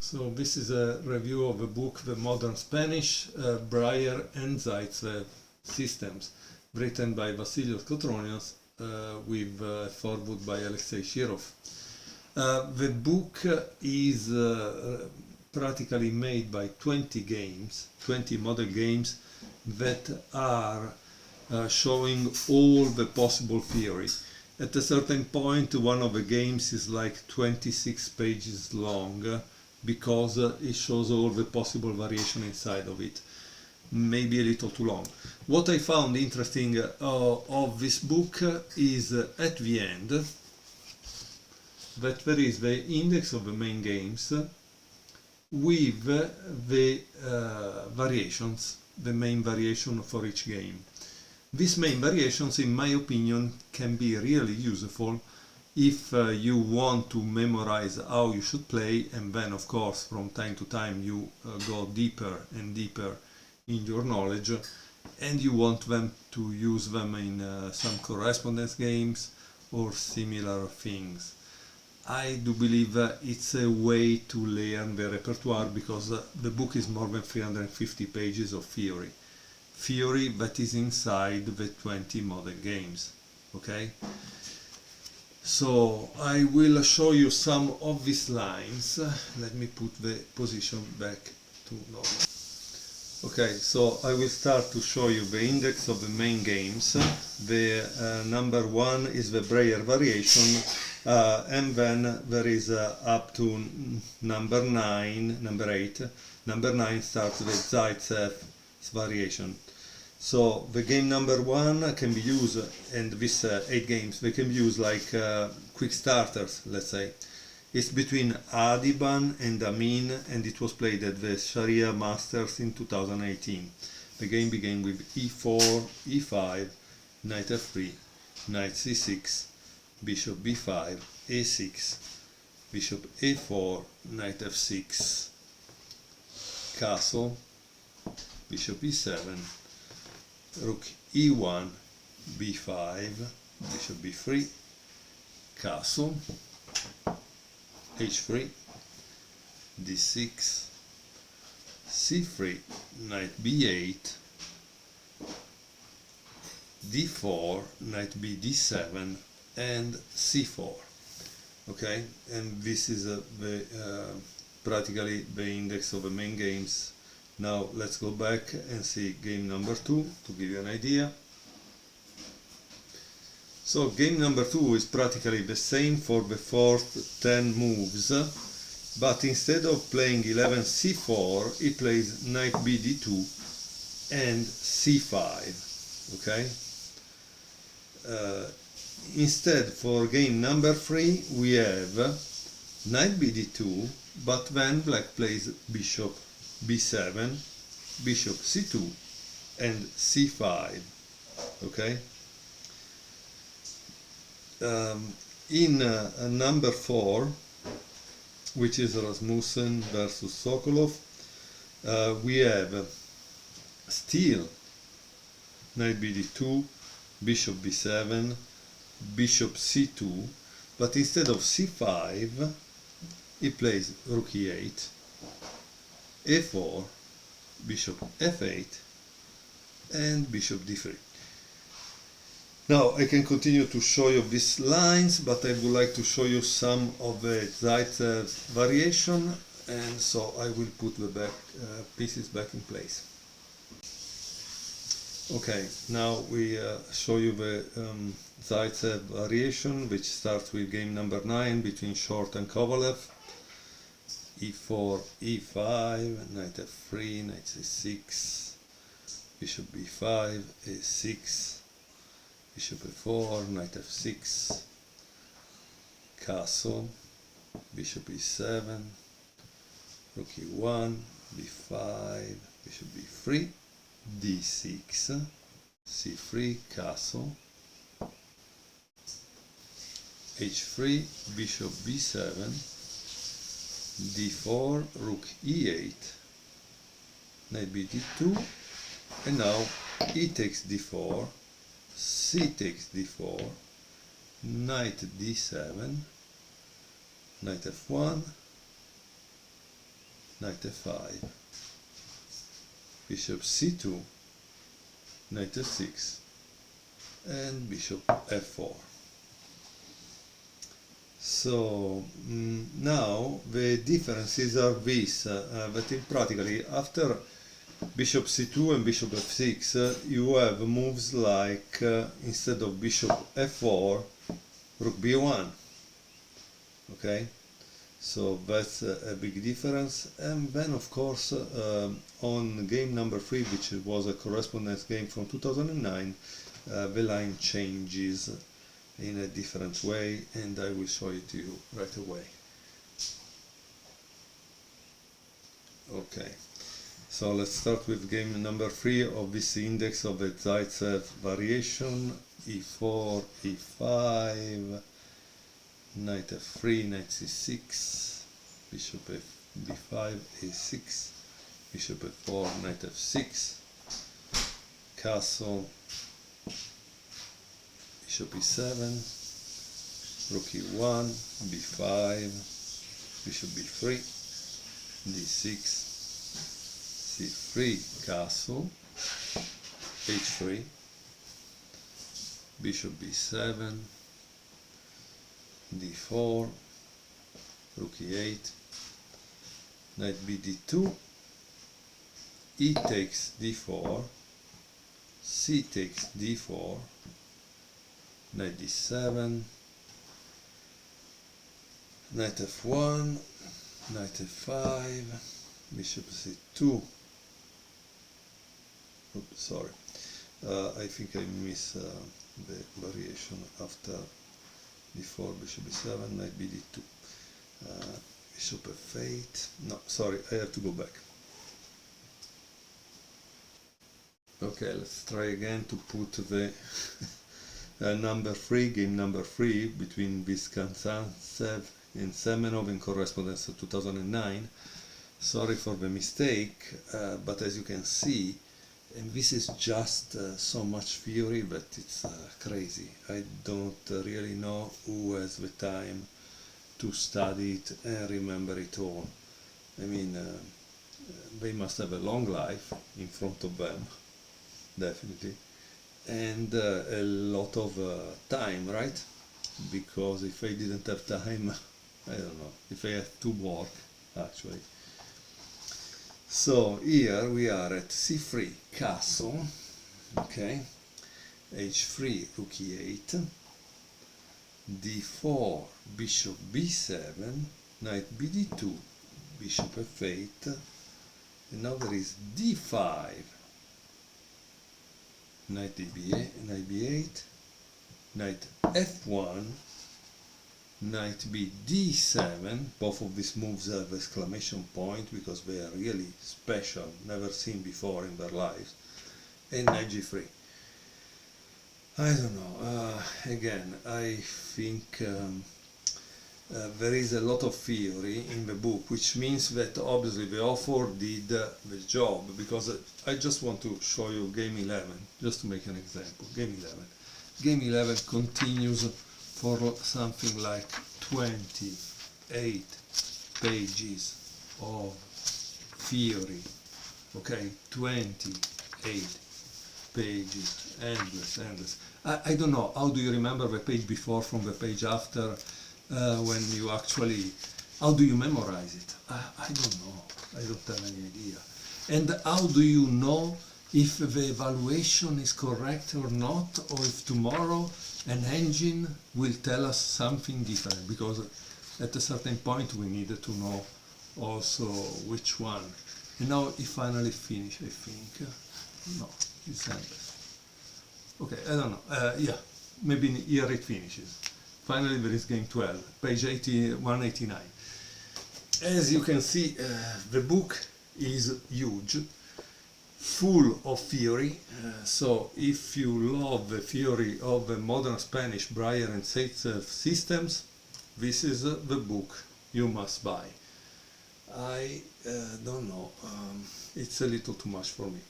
So this is a review of the book The Modern Spanish, Breyer and Zaitsev Systems, written by Vassilios Kotronias with foreword by Alexei Shirov. The book is practically made by 20 games, 20 model games that are showing all the possible theory. At a certain point, one of the games is like 26 pages long because it shows all the possible variation inside of it. Maybe a little too long. What I found interesting of this book is at the end that there is the index of the main games with the variations, the main variation for each game. These main variations, in my opinion, can be really useful if you want to memorize how you should play, and then of course from time to time you go deeper and deeper in your knowledge and you want them to use them in some correspondence games or similar things. I do believe it's a way to learn the repertoire because the book is more than 350 pages of theory that is inside the 20 model games. Okay? So I will show you some of these lines. Let me put the position back to normal. Okay, so I will start to show you the index of the main games. The number 1 is the Breyer Variation, and then there is up to number 8. Number 9 starts with Zaitsev Variation. So the game number 1 can be used, and these 8 games, they can be used like quick starters, let's say. It's between Adiban and Amin, and it was played at the Sharia Masters in 2018. The game began with e4, e5, knight f3, knight c6, bishop b5, a6, bishop a4, knight f6, castle, bishop e7, rook e1, b5, bishop b3, castle, h3, d6, c3, knight b8, d4, knight b d7, and c4. Okay, and this is practically the index of the main games. Now let's go back and see game number 2 to give you an idea. So game number 2 is practically the same for the first 10 moves, but instead of playing 11 c4, he plays knight b d2 and c5. Okay. Instead, for game number 3, we have knight b d2, but then black plays bishop b7, bishop c2, and c5. Okay. In number 4, which is Rasmussen versus Sokolov, we have still knight b d2, bishop b7, bishop c2, but instead of c5, he plays rook e8, a4, bishop f8, and bishop d3. Now I can continue to show you these lines, but I would like to show you some of the Zaitsev variation, and so I will put the pieces back in place. Okay, now we show you the Zaitsev variation, which starts with game number 9 between Short and Kovalev. e4, e5, knight f3, knight c6, bishop b5, a6, bishop a4, knight f6, castle, bishop e7, rook e1, b5, bishop b3, d6, c3, castle, h3, bishop b7, d4, rook e8, knight b d2, and now e takes d4, c takes d4, knight d7, knight f1, knight f5, bishop c2, knight f6, and bishop f4. So now the differences are this, that in practically after bishop c2 and bishop f6 you have moves like instead of bishop f4, rook b1. Okay, so that's a big difference. And then of course on game number 3, which was a correspondence game from 2009, the line changes in a different way, and I will show it to you right away. Okay, so let's start with game number 3 of this index of the Zaitsev variation. e4, e5, knight f3, knight c6, bishop b5, a6, bishop f4, knight f6, castle, bishop e7, rook e1, b5, bishop b3, d6, c3, castle, h3, bishop b7, d4, rook e8, knight bd2, e takes d4, c takes d4, knight d7, knight f1, knight f5, bishop c2. Oops, sorry, I think I miss the variation after d4, bishop b7, knight bd2, bishop f8. No, sorry, I have to go back. Okay, let's try again to put the number 3, game number 3 between Zaitsev and Semenov in correspondence of 2009. Sorry for the mistake, but as you can see, and this is just so much theory that it's crazy. I don't really know who has the time to study it and remember it all. I mean, they must have a long life in front of them, definitely. And a lot of time, right? Because if I didn't have time, I don't know, if I have to work, actually. So here we are at c3, castle, okay, h3, rook e8, d4, bishop b7, knight bd2, bishop f8, and now there is d5, knight b8, knight f1, knight b d7. Both of these moves have exclamation point because they are really special, never seen before in their lives, and knight g3. I don't know, again, I think there is a lot of theory in the book, which means that obviously the author did the job, because I just want to show you game 11, just to make an example. Game 11. Game 11 continues for something like 28 pages of theory. Okay, 28 pages, endless. I don't know, how do you remember the page before from the page after? When you actually, how do you memorize it? I don't know, I don't have any idea. And how do you know if the evaluation is correct or not, or if tomorrow an engine will tell us something different? Because at a certain point we needed to know also which one. And now it finally finished, I think. No, it's endless. Okay, I don't know, yeah, maybe here it finishes. Finally, there is game 12, page 189. As you can see, the book is huge, full of theory. So if you love the theory of the modern Spanish Breyer and Zaitsev systems, this is the book you must buy. I don't know, it's a little too much for me.